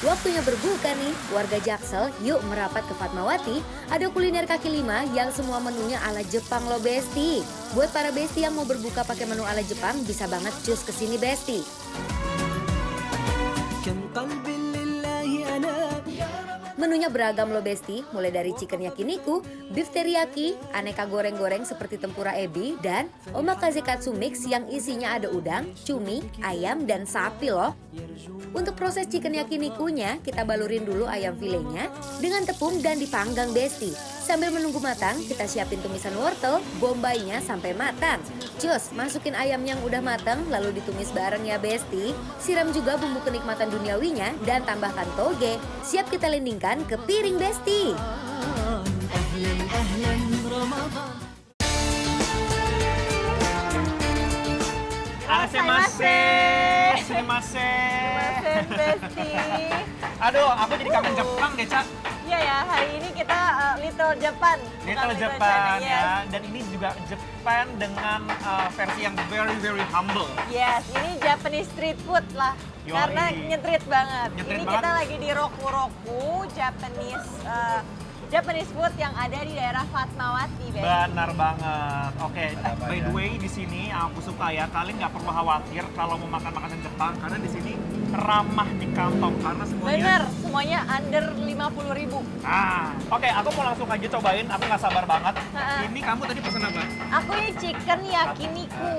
waktunya berbuka nih. Warga Jaksel, yuk merapat ke Fatmawati. Ada kuliner kaki lima yang semua menunya ala Jepang loh Besti. Buat para Besti yang mau berbuka pakai menu ala Jepang, bisa banget cus ke sini Besti. Menunya beragam loh Besti, mulai dari chicken yakiniku, beef teriyaki, aneka goreng-goreng seperti tempura ebi, dan omakase katsu mix yang isinya ada udang, cumi, ayam, dan sapi loh. Untuk proses chicken yakinikunya, kita balurin dulu ayam filenya dengan tepung dan dipanggang Besti. Sambil menunggu matang, kita siapin tumisan wortel, bombaynya sampai matang. Cus, masukin ayam yang udah matang, lalu ditumis bareng ya Besti. Siram juga bumbu kenikmatan duniawinya dan tambahkan toge. Siap kita lendingkan ke piring Besti. Besti. Aduh, aku jadi kangen Jepang deh, Cak. Iya ya, hari ini kita Little Japan. Little Japan ya, dan ini juga Japan dengan versi yang very humble. Yes, ini Japanese street food lah. Yoi. Karena nyetrit banget. Nyetrit Ini banget. kita lagi di Roku Japanese food yang ada di daerah Fatmawati, Besti. Benar banget. Oke, by the way di sini aku suka ya, kalian nggak perlu khawatir kalau mau makan makanan Jepang karena di sini ramah di kantong karena semuanya. Bener, semuanya under 50.000. Oke, aku mau langsung aja cobain. Aku nggak sabar banget. Ini kamu tadi pesan apa? Aku ini chicken yakiniku.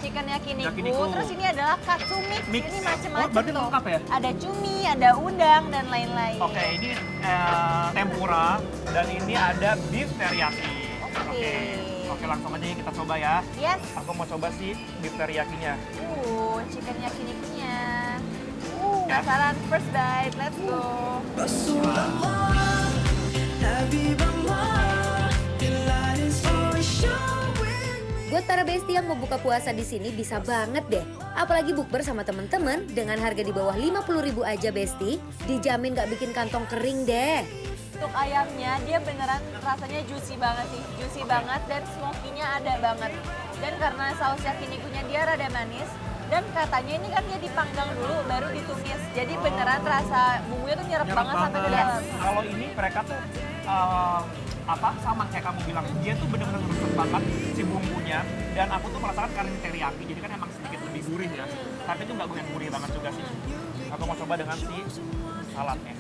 Chicken yakiniku. Yakiniku. Terus ini adalah katsu mix. Mix. Ini Oh, macam-macam berarti tuh. lengkap ya? Ada cumi, ada udang dan lain-lain. Oke, ini tempura dan ini ada beef teriyaki. Oke. Oke, langsung aja kita coba ya. Yes. Aku mau coba si beef teriyakinya. Chicken yakinikunya. Ya. Penasaran? First bite, let's go. Buat para Besti yang mau buka puasa di sini bisa banget deh. Apalagi bukber sama temen-temen dengan harga di bawah 50.000 aja Besti, dijamin gak bikin kantong kering deh. Untuk ayamnya, dia beneran rasanya juicy banget sih. Juicy banget dan smoky-nya ada banget. Dan karena saus yakinikunya dia rada manis, dan katanya ini kan dia dipanggang dulu baru ditumis. Jadi beneran rasa bumbunya tuh nyerap banget sampai ke dalam. Kalau ini mereka tuh sama kayak kamu bilang, dia tuh bener-bener resep banget si bumbunya. Dan aku tuh merasakan karena ini teriyaki, jadi kan emang sedikit lebih gurih ya. Tapi itu nggak gurih banget juga sih. Aku mau coba dengan si saladnya.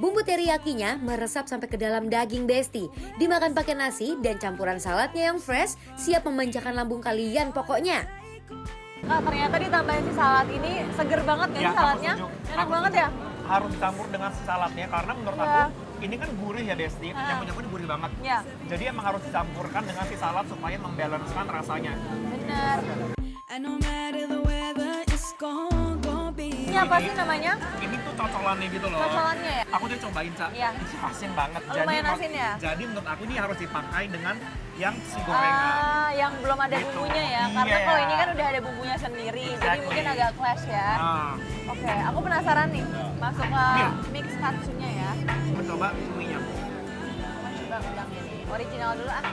Bumbu teriyakinya meresap sampai ke dalam daging Besti. Dimakan pakai nasi dan campuran saladnya yang fresh, siap memanjakan lambung kalian pokoknya. Kak, ternyata ditambahin si salad ini seger banget kan Ya, saladnya. aku setuju. Enak Aku banget setuju. ya. Harus dicampur dengan si saladnya karena menurut Ya. aku ini kan gurih ya Besti. Yang punya aku ini gurih banget. Ya, Jadi emang harus dicampurkan dengan si salad supaya membalancekan rasanya. bener. Ini apa sih namanya? Ini tuh cocolannya gitu loh. Cocolannya ya? Aku udah cobain, Cak. Iya. Asin banget. Lumayan asin ya? Jadi menurut aku ini harus dipakai dengan yang si gorengan. Yang belum ada Gitu. bumbunya ya. Karena Iya. kalau ini kan udah ada bumbunya sendiri. Jadi Exactly. mungkin agak clash ya. Nah, Oke, aku penasaran nih. Masuk ke Iya. mix katsunya ya. kita coba cuminya. Mau coba udangnya nih. Original dulu ah.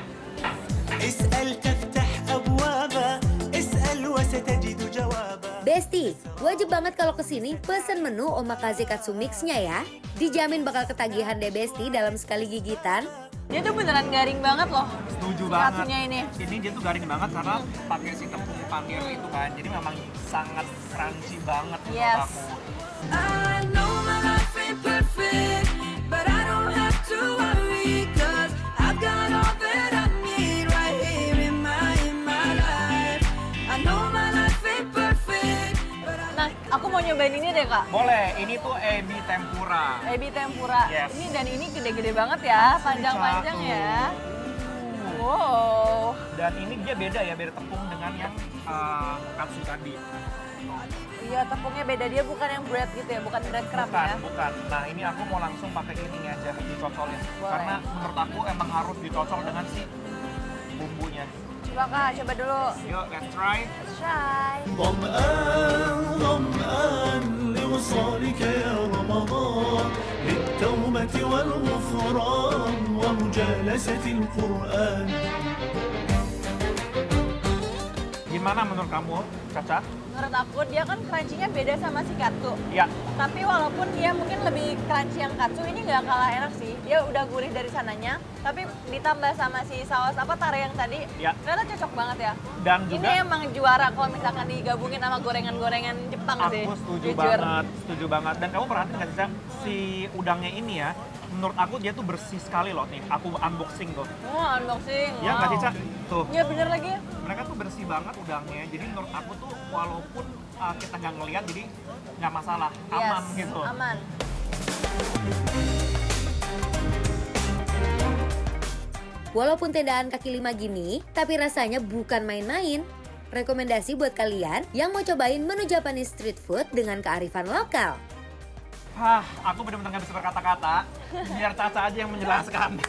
اسأل تفتح أبوابا اسأل وستجد جوابا Besti, wajib banget kalau kesini pesen menu omakase katsu mix-nya ya. Dijamin bakal ketagihan deh Besti dalam sekali gigitan. Dia tuh beneran garing banget loh. Setuju Si banget. katsunya ini. Ini dia tuh garing banget karena pakai si tepung panir itu kan. Jadi memang sangat crunchy banget menurut Yes. aku. Nah, aku mau nyobain ini deh kak. Boleh, ini tuh ebi tempura. Ebi tempura. Yes. Ini dan ini gede-gede banget ya, panjang-panjang ya. Wow. Dan ini dia beda ya, beda tepung dengan yang katsu tadi. Iya, tepungnya beda, dia bukan yang bread gitu ya, bukan bread crumb Bukan, ya. bukan. Nah ini aku mau langsung pakai ini aja, dicocolin. Boleh. Karena menurut aku emang harus dicocol dengan si bumbunya. Coba kak, coba dulu. Yuk, let's try. Let's try. ظمآن ظمآن لوصالك يا رمضان للتوبة والغفران ومجالسة القرآن Gimana menurut kamu, Caca? Menurut aku dia kan crunchy-nya beda sama si katsu. Ya, Tapi walaupun dia mungkin lebih crunchy yang katsu, ini nggak kalah enak sih. Dia udah gurih dari sananya, tapi ditambah sama si saus tare yang tadi, Ya. ternyata cocok banget ya. dan Ini juga emang juara kalau misalkan digabungin sama gorengan-gorengan Jepang sih. aku setuju jujur. setuju banget. Dan kamu perhatiin nggak sih, Cak? Si udangnya ini ya, menurut aku dia tuh bersih sekali loh nih. Aku unboxing tuh. Oh, unboxing. Ya nggak sih, wow. Cak? Tuh. Iya bener lagi. Mereka tuh bersih banget udangnya. Jadi menurut aku tuh walaupun kita nggak ngeliat, jadi nggak masalah, aman Yes, gitu. aman. Walaupun tendaan kaki lima gini, tapi rasanya bukan main-main. Rekomendasi buat kalian yang mau cobain menu Japanese street food dengan kearifan lokal. Aku benar-benar nggak bisa berkata-kata. Biar Caca aja yang menjelaskan.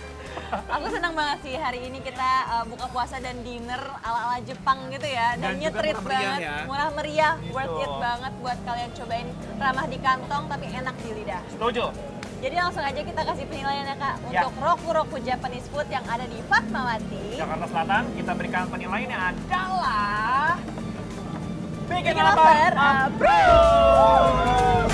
Aku senang banget sih hari ini kita buka puasa dan dinner ala-ala Jepang gitu ya. Dan juga nyetrit murah meriah banget, ya. murah meriah, Gitu. worth it banget buat kalian cobain. Ramah di kantong tapi enak di lidah. Setuju? Jadi langsung aja kita kasih penilaiannya Kak Ya. untuk Roku-Roku Japanese food yang ada di Fatmawati. Jakarta Selatan, kita berikan penilaiannya adalah... Bikin lapar, Bro!